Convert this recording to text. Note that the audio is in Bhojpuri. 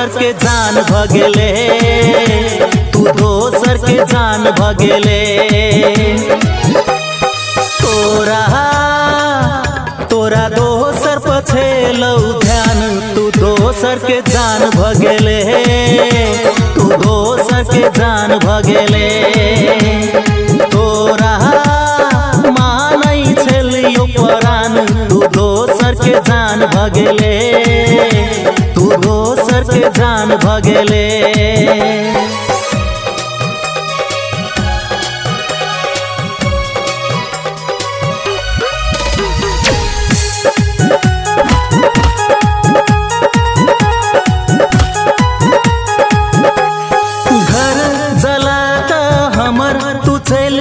दोसर के जान भगेले, तू दोसर के जान भगेले। तोरा दोसर पछेलौ ध्यान, तू दोसर के जान भगेले, तू दोसर के जान भगेले। तोरा मानै छलियो परान, तू दोसर के जान भगेले, तू दोसर के जान भगेले। घर जला त हमर तू चल